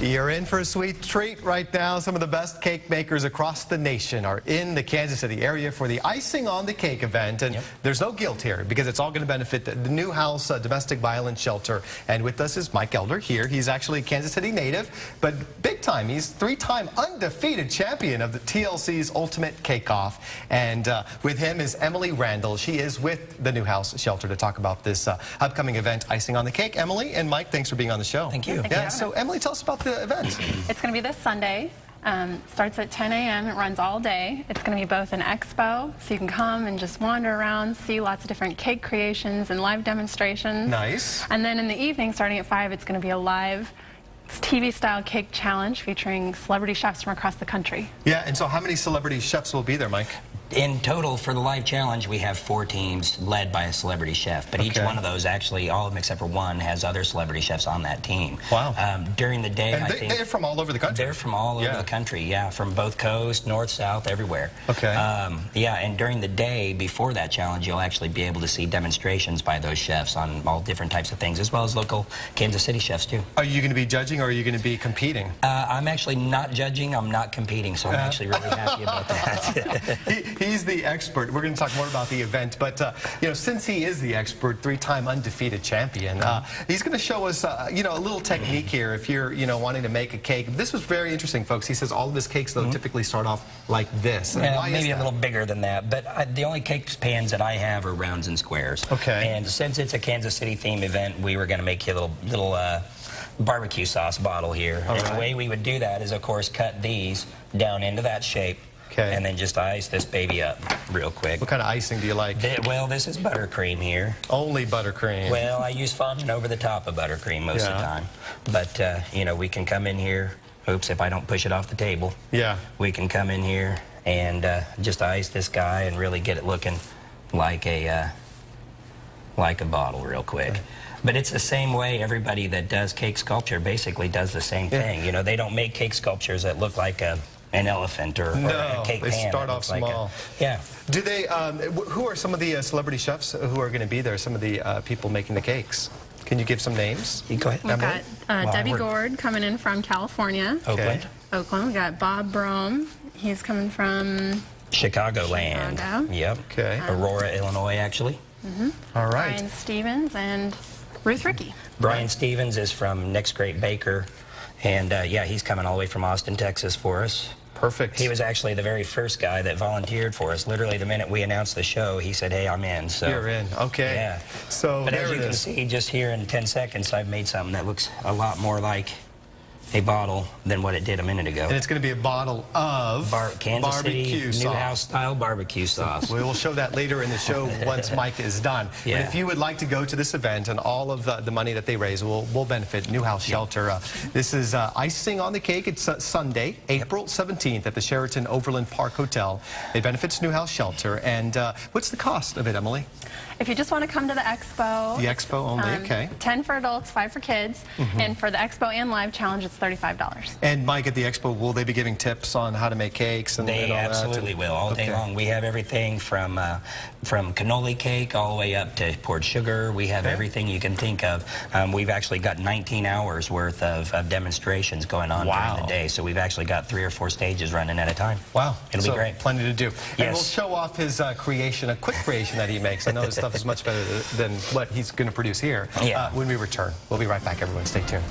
You're in for a sweet treat right now. Some of the best cake makers across the nation are in the Kansas City area for the Icing on the Cake event. And there's no guilt here because it's all going to benefit the Newhouse Domestic Violence Shelter. And with us is Mike Elder here. He's actually a Kansas City native, but big time. He's three-time undefeated champion of the TLC's Ultimate Cake Off. And with him is Emily Randall. She is with the Newhouse Shelter to talk about this upcoming event, Icing on the Cake. Emily and Mike, thanks for being on the show. Thank you. Yeah, so Emily, tell us about the event. It's going to be this Sunday. Starts at 10 a.m. It runs all day. It's going to be both an expo, so you can come and just wander around, see lots of different cake creations and live demonstrations. Nice. And then in the evening, starting at 5, it's going to be a live TV-style cake challenge featuring celebrity chefs from across the country. Yeah, and so how many celebrity chefs will be there, Mike? In total, for the live challenge, we have 4 teams led by a celebrity chef. But each one of those, actually, all of them except for one, has other celebrity chefs on that team. Wow. During the day, and I think... they're from all over the country? They're from all over the country, yeah. From both coasts, north, south, everywhere. Okay. Yeah, and during the day, before that challenge, you'll actually be able to see demonstrations by those chefs on all different types of things, as well as local Kansas City chefs, too. Are you going to be judging, or are you going to be competing? I'm actually not judging. I'm not competing, so I'm actually really happy about that. He's the expert. We're going to talk more about the event, but you know, since he is the expert, 3-time undefeated champion, he's going to show us you know, a little technique here if you're wanting to make a cake. This was very interesting, folks. He says all of his cakes though typically start off like this. Yeah, maybe a little bigger than that, but the only cake pans that I have are rounds and squares. Okay. And since it's a Kansas City theme event, we were going to make you a little barbecue sauce bottle here. And the way we would do that is, of course, cut these down into that shape. Okay. And then just ice this baby up real quick. What kind of icing do you like? Well, this is buttercream here. Only buttercream. Well, I use fondant over the top of buttercream most of the time. But, you know, we can come in here. Oops, if I don't push it off the table. Yeah. We can come in here and just ice this guy and really get it looking like a bottle real quick. But it's the same way everybody that does cake sculpture basically does the same thing. You know, they don't make cake sculptures that look like an elephant or a cake pan. They start off small. Do they? Who are some of the celebrity chefs who are going to be there? Some of the people making the cakes. Can you give some names? You go ahead. We've got Debbie Gord coming in from California. Oakland. Oakland. We got Bob Brome. He's coming from Chicagoland. Chicago. Yep. Okay. Aurora, Illinois, actually. All right. Brian Stevens and Ruth Rickey. Brian Stevens is from Next Great Baker, and yeah, he's coming all the way from Austin, Texas for us. Perfect. He was actually the very first guy that volunteered for us. Literally, the minute we announced the show, he said, "Hey, I'm in." So you're in. Okay. Yeah. So but as you can see, just here in 10 seconds, I've made something that looks a lot more like a bottle than what it did a minute ago. And it's going to be a bottle of Kansas barbecue City sauce. Newhouse style barbecue sauce. We will show that later in the show once Mike is done. Yeah. But if you would like to go to this event, and all of the money that they raise will benefit Newhouse Shelter. This is Icing on the Cake. It's Sunday, April 17th at the Sheraton Overland Park Hotel. It benefits Newhouse Shelter. And what's the cost of it, Emily? If you just want to come to the expo. The expo only, okay. 10 for adults, 5 for kids. And for the expo and live challenge, it's $35. And Mike, at the expo, will they be giving tips on how to make cakes and They all absolutely will, all day long. We have everything from cannoli cake all the way up to poured sugar. We have everything you can think of. We've actually got 19 hours worth of demonstrations going on during the day. So we've actually got 3 or 4 stages running at a time. Wow. It'll be great. Plenty to do. Yes. And we'll show off his creation, a quick creation that he makes. I know his stuff is much better than what he's going to produce here when we return. We'll be right back, everyone. Stay tuned.